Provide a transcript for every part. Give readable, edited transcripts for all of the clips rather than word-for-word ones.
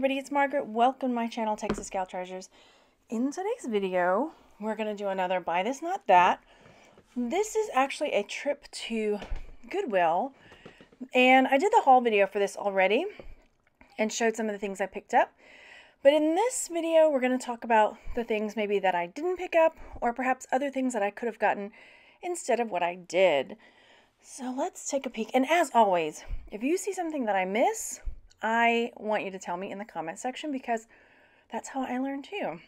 everybody, it's Margaret. Welcome to my channel, Texas Gal Treasures. In today's video, we're going to do another Buy This Not That. This is actually a trip to Goodwill, and I did the haul video for this already and showed some of the things I picked up. But in this video, we're going to talk about the things maybe that I didn't pick up, or perhaps other things that I could have gotten instead of what I did. So let's take a peek. And as always, if you see something that I miss, I want you to tell me in the comment section, because that's how I learn too.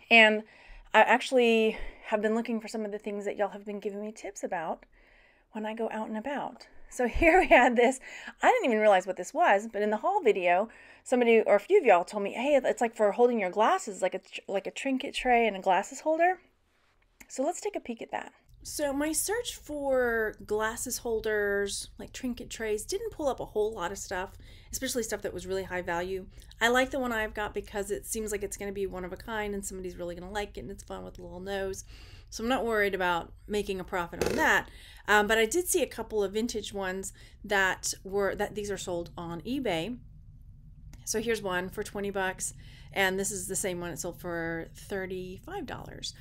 And I actually have been looking for some of the things that y'all have been giving me tips about when I go out and about. So here we had this. I didn't even realize what this was, but in the haul video, somebody or a few of y'all told me, hey, it's like for holding your glasses, like a trinket tray and a glasses holder. So let's take a peek at that. So my search for glasses holders, like trinket trays, didn't pull up a whole lot of stuff, especially stuff that was really high value. I like the one I've got because it seems like it's going to be one of a kind and somebody's really going to like it and it's fun with a little nose. So I'm not worried about making a profit on that. But I did see a couple of vintage ones that these are sold on eBay. So here's one for 20 bucks, and this is the same one. It sold for $35.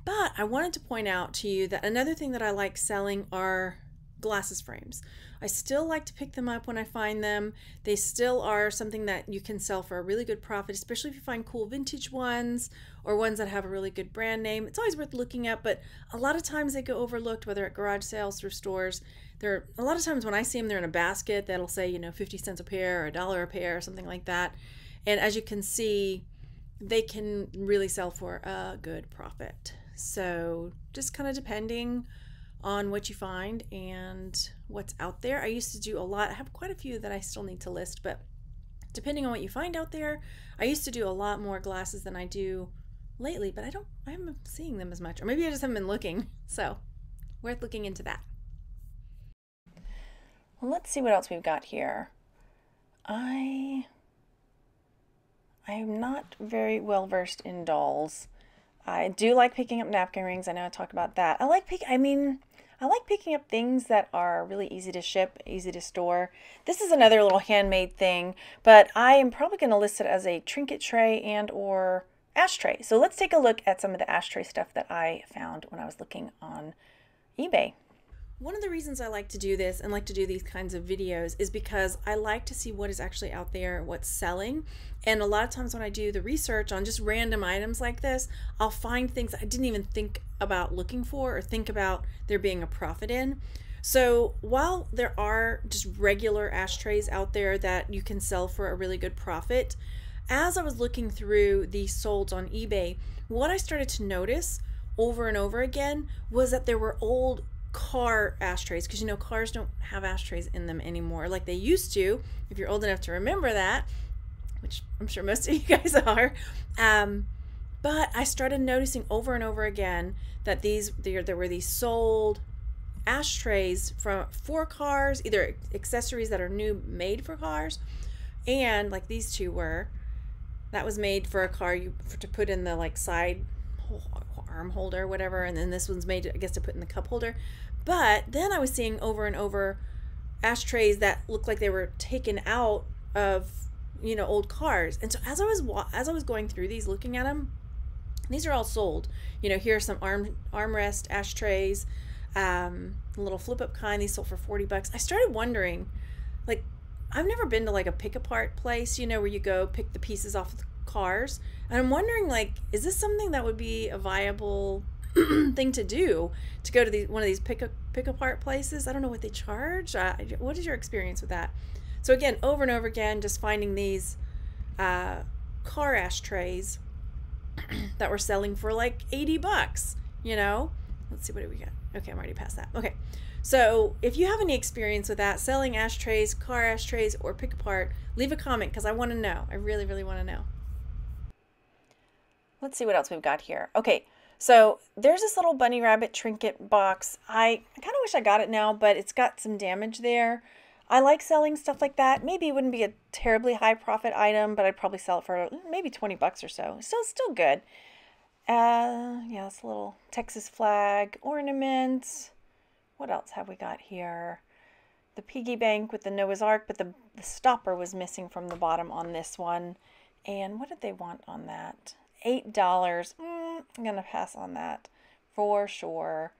But I wanted to point out to you that another thing that I like selling are glasses frames. I still like to pick them up when I find them. They still are something that you can sell for a really good profit, especially if you find cool vintage ones or ones that have a really good brand name. It's always worth looking at, but a lot of times they go overlooked, whether at garage sales, thrift stores. A lot of times when I see them, they're in a basket that'll say, 50 cents a pair or $1 a pair or something like that. And as you can see, they can really sell for a good profit. So just kind of depending on what you find and what's out there. I used to do a lot. I have quite a few that I still need to list, but depending on what you find out there, I used to do a lot more glasses than I do lately, but I haven't seeing them as much, or maybe I just haven't been looking. So worth looking into that. Well, let's see what else we've got here. I am not very well versed in dolls. I do like picking up napkin rings. I know I talked about that. I like picking up things that are really easy to ship, easy to store. This is another little handmade thing, but I am probably going to list it as a trinket tray and or ashtray. So let's take a look at some of the ashtray stuff that I found when I was looking on eBay. One of the reasons I like to do this and like to do these kinds of videos is because I like to see what is actually out there, what's selling. And a lot of times when I do the research on just random items like this, I'll find things I didn't even think about looking for or think about there being a profit in. So while there are just regular ashtrays out there that you can sell for a really good profit, as I was looking through these sold on eBay, what I started to notice over and over again was that there were old car ashtrays, because cars don't have ashtrays in them anymore like they used to, if you're old enough to remember that, which I'm sure most of you guys are. But I started noticing over and over again that there were these sold ashtrays for cars, either accessories that are new made for cars, and like these two that was made for a car to put in the like side arm holder, whatever, and then this one's made, I guess, to put in the cup holder. But then I was seeing over and over ashtrays that looked like they were taken out of old cars. And so as I was going through these, looking at them, these are all sold. Here are some armrest ashtrays, little flip up kind. These sold for 40 bucks. I started wondering, like, I've never been to like a pick apart place, where you go pick the pieces off of the cars, and I'm wondering, like, is this something that would be a viable thing to do, to go to one of these pick apart places? I don't know what they charge. What is your experience with that? So again, over and over again, just finding these car ashtrays that were selling for like 80 bucks. Let's see, what do we got? Okay, I'm already past that. Okay, so if you have any experience with that, selling ashtrays, car ashtrays, or pick apart, leave a comment, because I want to know. I really, really want to know. Let's see what else we've got here. Okay, so there's this little bunny rabbit trinket box. I kind of wish I got it now, but it's got some damage there. I like selling stuff like that. Maybe it wouldn't be a terribly high profit item, but I'd probably sell it for maybe 20 bucks or so. Still good. Yeah, it's a little Texas flag ornament. What else have we got here? The Piggy Bank with the Noah's Ark, but the stopper was missing from the bottom on this one. And what did they want on that? $8. I'm going to pass on that for sure.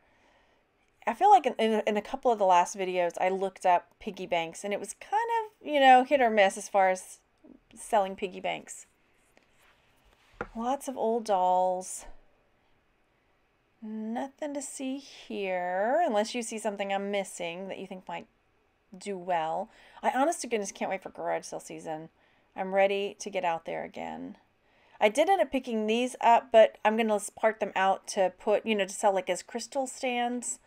I feel like in a couple of the last videos, I looked up piggy banks, and it was kind of, you know, hit or miss as far as selling piggy banks. Lots of old dolls. Nothing to see here, unless you see something I'm missing that you think might do well. I honest to goodness can't wait for garage sale season. I'm ready to get out there again. I did end up picking these up, but I'm going to part them out to put, you know, to sell like as crystal stands.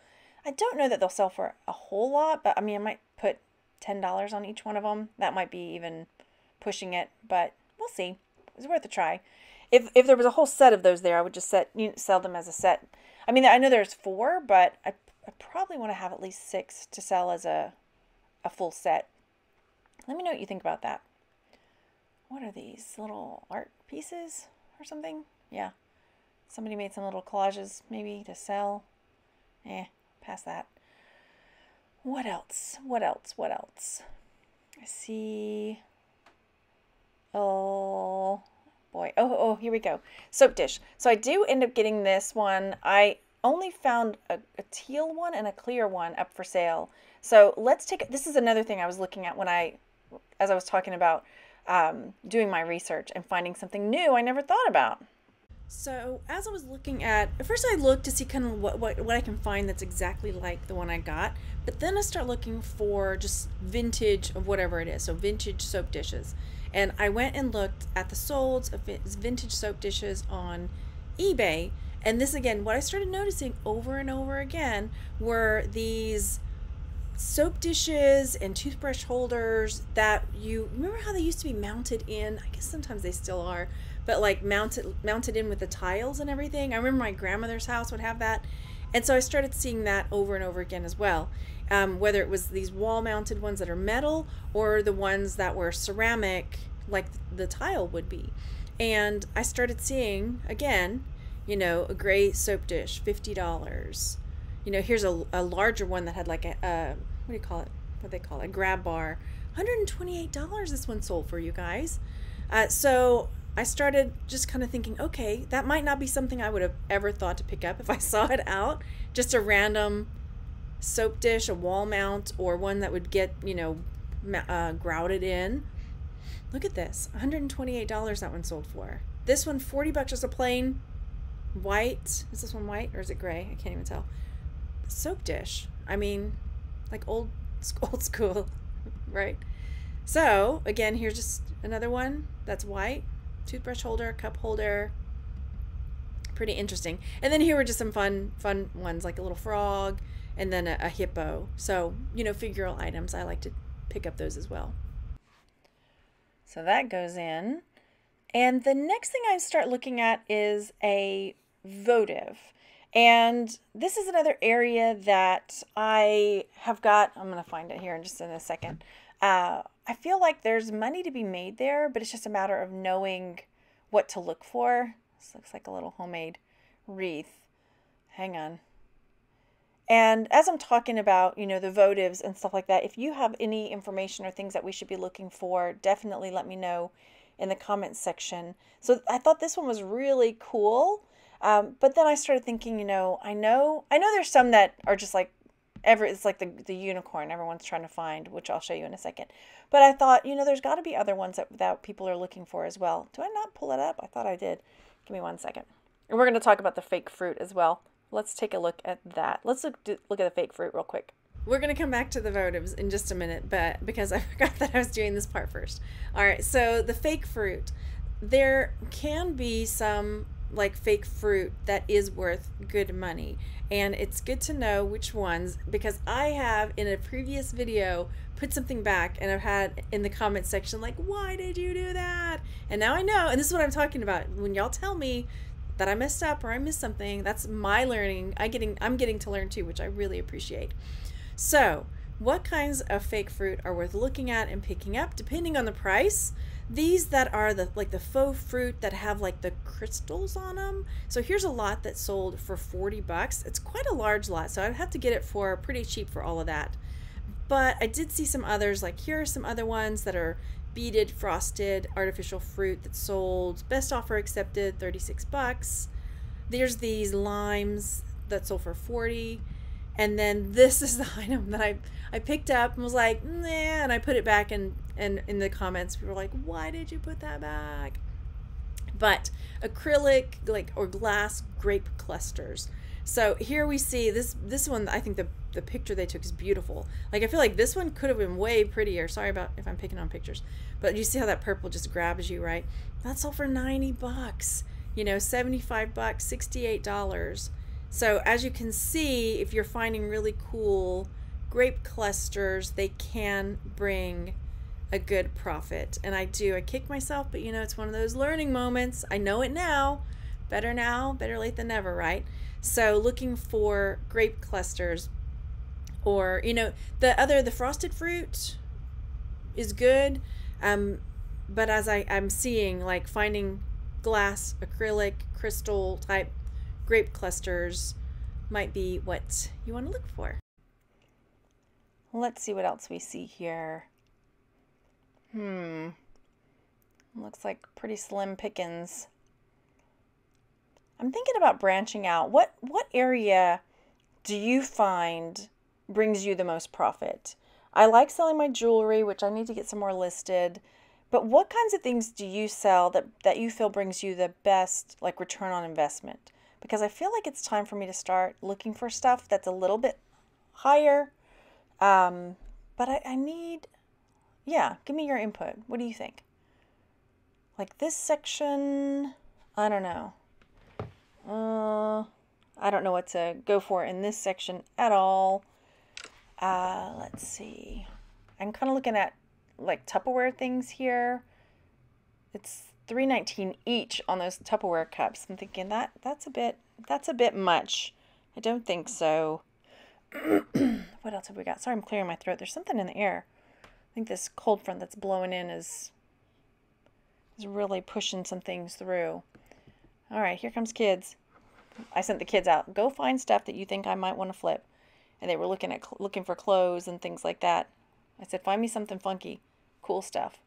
I don't know that they'll sell for a whole lot, but I mean, I might put $10 on each one of them. That might be even pushing it, but we'll see. It's worth a try. If there was a whole set of those there, I would just sell them as a set. I mean, I know there's 4, but I probably want to have at least 6 to sell as a full set. Let me know what you think about that. What are these? Little art pieces or something? Yeah. Somebody made some little collages maybe to sell. Past that. What else? What else? What else? I see. Oh boy. Oh, here we go. Soap dish. So I do end up getting this one. I only found a teal one and a clear one up for sale. So let's take, this is another thing I was looking at as I was talking about doing my research and finding something new I never thought about. So as I was looking at first I looked to see kind of what I can find that's exactly like the one I got, but then I start looking for just vintage of whatever it is, so vintage soap dishes. And I went and looked at the solds of vintage soap dishes on eBay, and this again, what I started noticing over and over again were these soap dishes and toothbrush holders that you remember how they used to be mounted in, I guess sometimes they still are, but like mounted in with the tiles and everything. I remember my grandmother's house would have that. And so I started seeing that over and over again as well. Whether it was these wall mounted ones that are metal or the ones that were ceramic like the tile would be. And I started seeing again, you know, a gray soap dish, $50. You know, here's a larger one that had like a what do you call it? What they call it? A grab bar. $128 this one sold for, you guys. So I started just kind of thinking, okay, that might not be something I would have ever thought to pick up if I saw it out. Just a random soap dish, a wall mount, or one that would get, you know, grouted in. Look at this, $128 that one sold for. This one, $40 just a plain white. Is this one white or is it gray? I can't even tell. Soap dish. I mean, like old school, right? So again, here's just another one that's white. Toothbrush holder, cup holder. Pretty interesting. And then here were just some fun ones, like a little frog and then a hippo. So, you know, figural items. I like to pick up those as well. So that goes in. And the next thing I start looking at is a votive. And this is another area that I have got, I'm going to find it here in just in a second. I feel like there's money to be made there, but it's just a matter of knowing what to look for. This looks like a little homemade wreath. Hang on. And as I'm talking about, you know, the votives and stuff like that, if you have any information or things that we should be looking for, definitely let me know in the comments section. So I thought this one was really cool. But then I started thinking, you know, I know there's some that are just like, it's like the unicorn everyone's trying to find, which I'll show you in a second. But I thought, you know, there's got to be other ones that people are looking for as well. Do I not pull it up? I thought I did. Give me 1 second. And we're going to talk about the fake fruit as well. Let's take a look at that. Let's look at the fake fruit real quick. We're going to come back to the votives in just a minute, but because I forgot that I was doing this part first. All right, so the fake fruit. There can be some like fake fruit that is worth good money, and it's good to know which ones, because I have in a previous video put something back and I've had in the comment section like, why did you do that? And now I know, and this is what I'm talking about. When y'all tell me that I messed up or I missed something, that's my learning. I'm getting to learn too, which I really appreciate. So what kinds of fake fruit are worth looking at and picking up depending on the price? These that are the faux fruit that have like the crystals on them. So here's a lot that sold for $40. It's quite a large lot, so I'd have to get it for pretty cheap for all of that. But I did see some others, like here are some other ones that are beaded frosted artificial fruit that's sold. Best offer accepted, 36 bucks. There's these limes that sold for 40. And then this is the item that I picked up and was like, nah, and I put it back, and in the comments people were like, why did you put that back? But acrylic or glass grape clusters. So here we see this one. I think the picture they took is beautiful. Like, I feel like this one could have been way prettier. Sorry about if I'm picking on pictures, but you see how that purple just grabs you, right? That's all for 90 bucks, 75 bucks, $68. So as you can see, if you're finding really cool grape clusters, they can bring a good profit. And I kick myself, but it's one of those learning moments. I know it now, better late than never, right? So looking for grape clusters, or the frosted fruit is good, but as I'm seeing, like, finding glass, acrylic, crystal type grape clusters might be what you want to look for. Let's see what else we see here. Looks like pretty slim pickings. I'm thinking about branching out. What area do you find brings you the most profit? I like selling my jewelry, which I need to get some more listed. But what kinds of things do you sell that you feel brings you the best, like, return on investment? Because I feel like it's time for me to start looking for stuff that's a little bit higher. But I need, give me your input. What do you think? Like this section, I don't know. I don't know what to go for in this section at all. Let's see. I'm kind of looking at like Tupperware things here. It's $3.19 each on those Tupperware cups. I'm thinking that's a bit much. I don't think so. What else have we got? Sorry, I'm clearing my throat. There's something in the air. I think this cold front that's blowing in is really pushing some things through. All right, here comes kids. I sent the kids out. Go find stuff that you think I might want to flip. And they were looking for clothes and things like that. I said, find me something funky, cool stuff.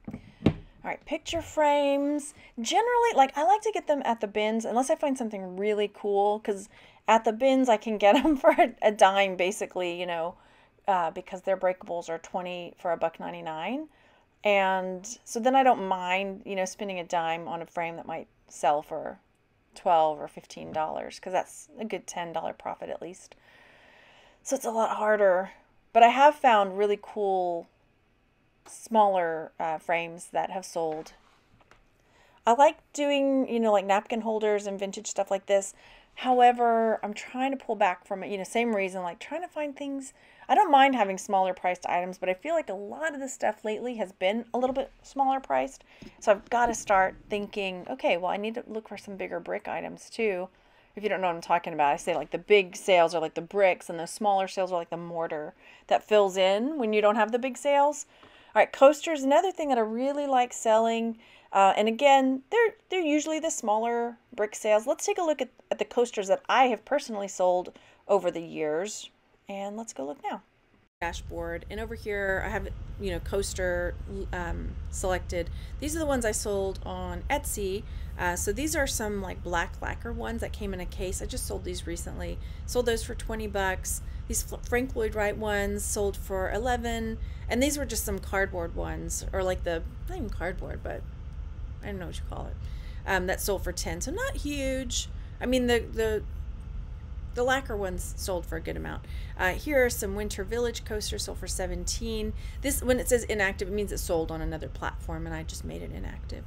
All right, picture frames. Generally, like, I like to get them at the bins unless I find something really cool, because at the bins I can get them for a dime, basically, because their breakables are 20 for $1.99. And so then I don't mind, spending a dime on a frame that might sell for $12 or $15, because that's a good $10 profit at least. So it's a lot harder. But I have found really cool smaller frames that have sold. I like doing, like napkin holders and vintage stuff like this. However, I'm trying to pull back from it, same reason, like trying to find things. I don't mind having smaller priced items, but I feel like a lot of the stuff lately has been a little bit smaller priced. So I've got to start thinking, okay, well, I need to look for some bigger brick items too. If you don't know what I'm talking about, I say like the big sales are like the bricks and the smaller sales are like the mortar that fills in when you don't have the big sales. All right, coasters, another thing that I really like selling. And again, they're usually the smaller brick sales. Let's take a look at the coasters that I have personally sold over the years. And let's go look now. Dashboard. And over here I have, coaster selected. These are the ones I sold on Etsy. So these are some like black lacquer ones that came in a case. I just sold these recently. Sold those for 20 bucks. These Frank Lloyd Wright ones sold for 11. And these were just some cardboard ones, or like not even cardboard, but I don't know what you call it. That sold for 10. So not huge. I mean, the lacquer ones sold for a good amount. Here are some Winter Village coasters, sold for 17. This, when it says inactive, it means it sold on another platform, and I just made it inactive.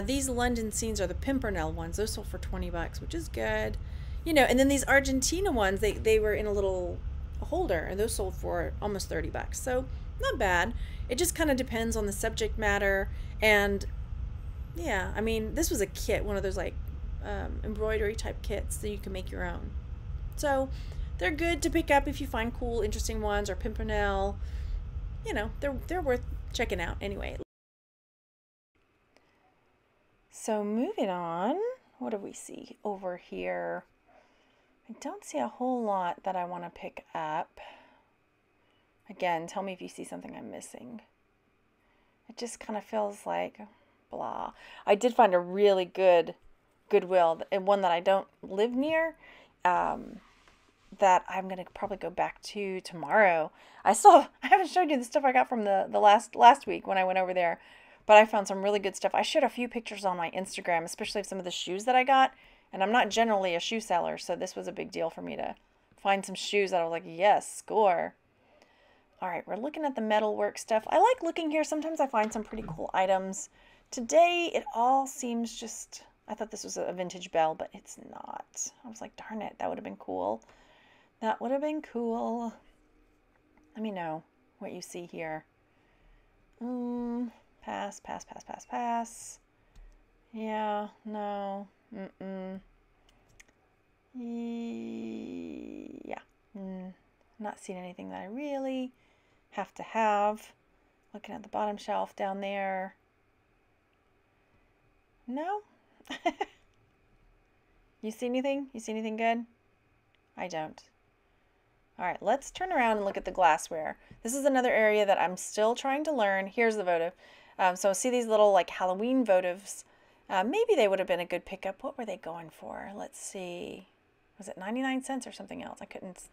These London Scenes are the Pimpernel ones. Those sold for 20 bucks, which is good. And then these Argentina ones, they were in a little holder, and those sold for almost 30 bucks. So not bad. It just kind of depends on the subject matter. And yeah, I mean, this was a kit, one of those like embroidery type kits that you can make your own. So they're good to pick up if you find cool, interesting ones, or Pimpernel. They're worth checking out anyway. So moving on, what do we see over here? I don't see a whole lot that I want to pick up. Again, tell me if you see something I'm missing. It just kind of feels like blah. I did find a really good Goodwill, and one that I don't live near, that I'm gonna probably go back to tomorrow. I haven't showed you the stuff I got from the last week when I went over there, but I found some really good stuff. I shared a few pictures on my Instagram, especially of some of the shoes that I got, and I'm not generally a shoe seller, so this was a big deal for me to find some shoes that I was like, yes, score. All right, we're looking at the metalwork stuff. I like looking here. Sometimes I find some pretty cool items. Today, it all seems just, I thought this was a vintage bell, but it's not. I was like, darn it, that would have been cool. That would have been cool. Let me know what you see here. Pass, pass, pass, pass, pass. Yeah, no, yeah, not seeing anything that I really have to have. Looking at the bottom shelf down there. No? You see anything? You see anything good? I don't. All right, let's turn around and look at the glassware. This is another area that I'm still trying to learn. Here's the votive. So see these little like Halloween votives. Maybe they would have been a good pickup. What were they going for? Let's see. Was it 99 cents or something else? I couldn't,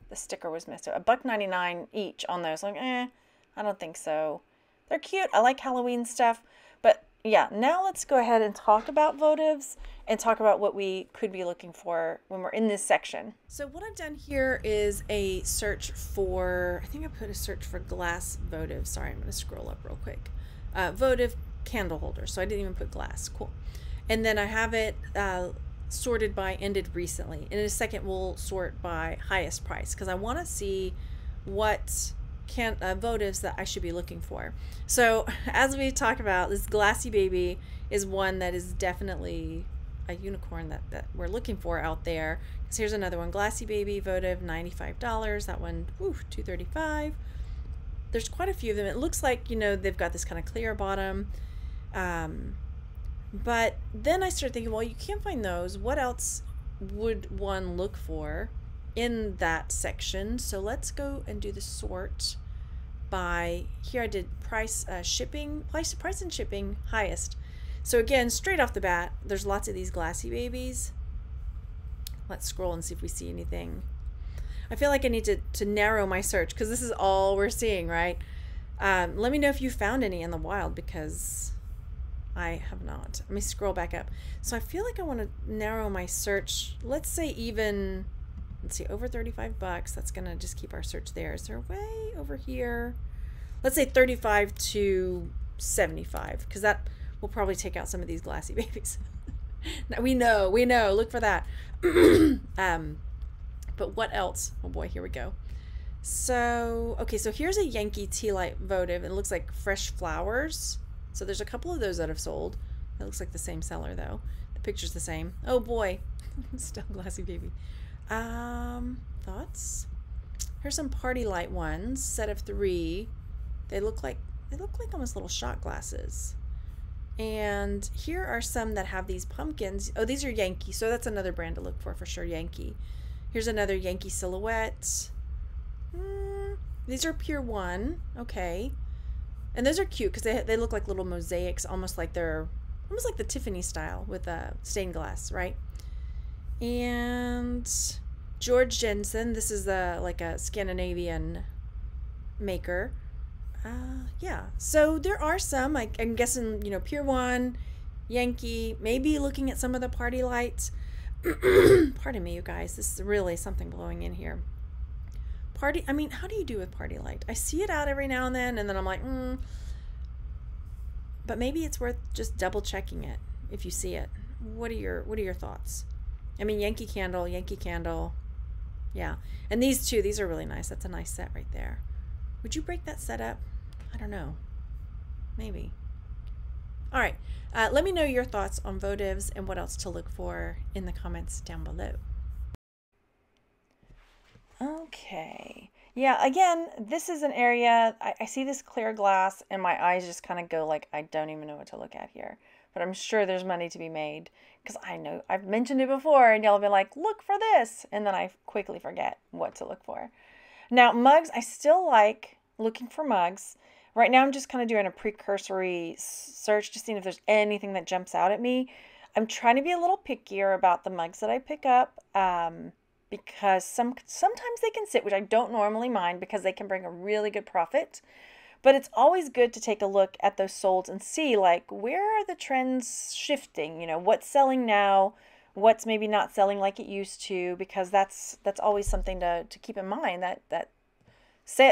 the sticker was missed. $1.99 each on those. Like, I don't think so. They're cute. I like Halloween stuff. But yeah, now let's go ahead and talk about votives and talk about what we could be looking for when we're in this section. So what I've done here is a search for, I think I put a search for glass votive. Sorry, I'm going to scroll up real quick. Votive candle holder. So I didn't even put glass. Cool. And then I have it sorted by ended recently. In a second, we'll sort by highest price because I want to see what votives that I should be looking for. So as we talked about, this glassy baby is one that is definitely a unicorn that we're looking for out there. Because here's another one, glassy baby votive, $95. That one, $235. There's quite a few of them. It looks like, you know, they've got this kind of clear bottom. But then I started thinking, well, you can't find those. What else would one look for in that section? So let's go and do the sort by, here I did price, shipping, price and shipping, highest. So again, straight off the bat, there's lots of these glassy babies. Let's scroll and see if we see anything. I feel like I need to narrow my search because this is all we're seeing, right? Let me know if you found any in the wild because I have not. Let me scroll back up. So I feel like I want to narrow my search. Let's say even, let's see, over 35 bucks. That's going to just keep our search there. Is there a way over here? Let's say 35 to 75 because that will probably take out some of these glassy babies. Now, we know, look for that. But what else? Oh boy, here we go. So, okay, so here's a Yankee Tealight votive. It looks like fresh flowers. So there's a couple of those that have sold. It looks like the same seller though. The picture's the same. Oh boy, still glassy baby. Thoughts? Here's some party light ones, set of 3. They look like almost little shot glasses. And here are some that have these pumpkins. Oh, these are Yankee, so that's another brand to look for sure, Yankee. Here's another Yankee silhouette. These are Pure One. Okay. And those are cute because they look like little mosaics, almost like they're almost like the Tiffany style with stained glass, right? And George Jensen. This is like a Scandinavian maker. Yeah. So there are some. I'm guessing, you know, Pure One, Yankee. Maybe looking at some of the party lights. Pardon me, you guys. This is really something blowing in here. I mean, how do you do with party light? I see it out every now and then I'm like, but maybe it's worth just double checking it if you see it. What are your thoughts? I mean, Yankee Candle. Yeah. And these two, these are really nice. That's a nice set right there. Would you break that set up? I don't know. Maybe. All right. Let me know your thoughts on votives and what else to look for in the comments down below. Okay. Yeah, again, this is an area, I see this clear glass and my eyes just kind of go like, I don't even know what to look at here. But I'm sure there's money to be made because I know I've mentioned it before and y'all have been like, look for this. And then I quickly forget what to look for. Now, mugs, I still like looking for mugs. Right now I'm just kind of doing a precursory search to see if there's anything that jumps out at me. I'm trying to be a little pickier about the mugs that I pick up because sometimes they can sit, which I don't normally mind because they can bring a really good profit. But it's always good to take a look at those solds and see, like, where are the trends shifting? You know, what's selling now, what's maybe not selling like it used to, because that's always something to keep in mind, that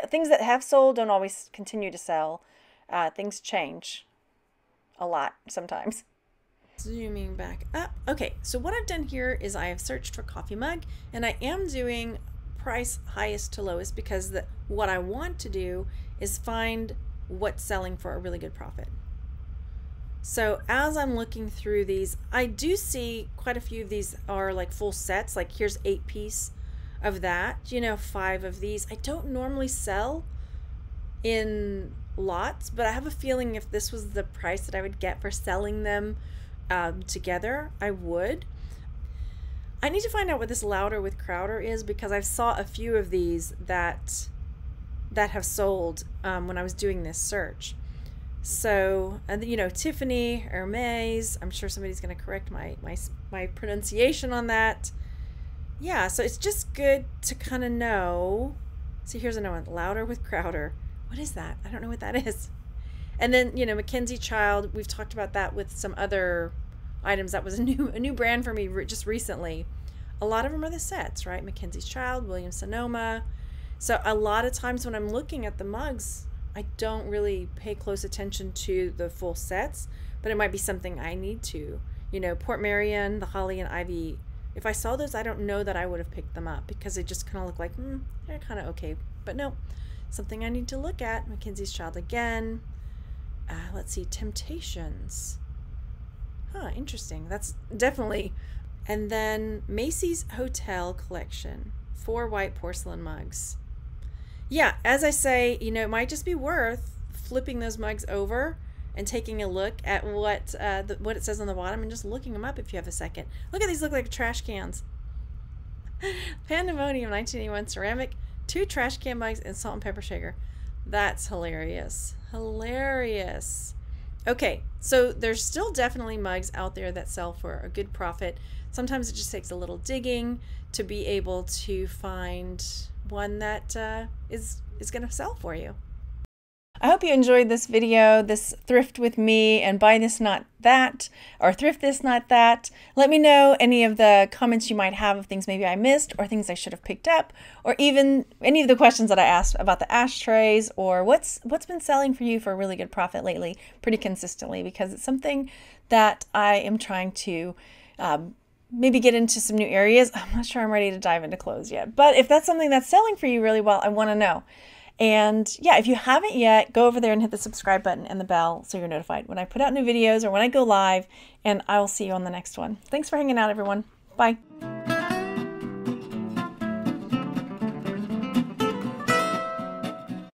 things that have sold don't always continue to sell. Things change a lot sometimes. Zooming back up. Okay, so what I've done here is I have searched for coffee mug, and I am doing price highest to lowest because what I want to do is find what's selling for a really good profit. So as I'm looking through these, I do see quite a few of these are like full sets. Like here's 8 piece of that, you know, 5 of these. I don't normally sell in lots, but I have a feeling if this was the price that I would get for selling them together, I would. I need to find out what this louder with Crowder is because I saw a few of these that have sold when I was doing this search. So, you know, Tiffany, Hermes, I'm sure somebody's going to correct my pronunciation on that. Yeah, so it's just good to kind of know. See, here's another one, louder with Crowder. What is that? I don't know what that is. And then, you know, Mackenzie Child, we've talked about that with some other items. That was a new brand for me just recently. A lot of them are the sets, right? Mackenzie's Child, Williams Sonoma. So a lot of times when I'm looking at the mugs, I don't really pay close attention to the full sets, but it might be something I need to. You know, Port Marion, the Holly and Ivy, if I saw those, I don't know that I would have picked them up because they just kind of look like, they're kind of okay. But no, something I need to look at. Mackenzie's Child again. Let's see, Temptations. Huh, interesting. That's definitely. And then Macy's Hotel Collection, 4 white porcelain mugs. Yeah, as I say, you know, it might just be worth flipping those mugs over and taking a look at what it says on the bottom and just looking them up if you have a second. Look at these, look like trash cans. Pandemonium 1981 ceramic, 2 trash can mugs, and salt and pepper shaker. That's hilarious. Hilarious. Okay, so there's still definitely mugs out there that sell for a good profit. Sometimes it just takes a little digging to be able to find one that is going to sell for you. I hope you enjoyed this video, this thrift with me and buy this not that, or thrift this not that. Let me know any of the comments you might have of things maybe I missed or things I should have picked up, or even any of the questions that I asked about the ashtrays, or what's been selling for you for a really good profit lately pretty consistently, because it's something that I am trying to maybe get into some new areas. I'm not sure I'm ready to dive into clothes yet, but if that's something that's selling for you really well, I want to know. And yeah, if you haven't yet, go over there and hit the subscribe button and the bell so you're notified when I put out new videos or when I go live, and I will see you on the next one. Thanks for hanging out, everyone. Bye.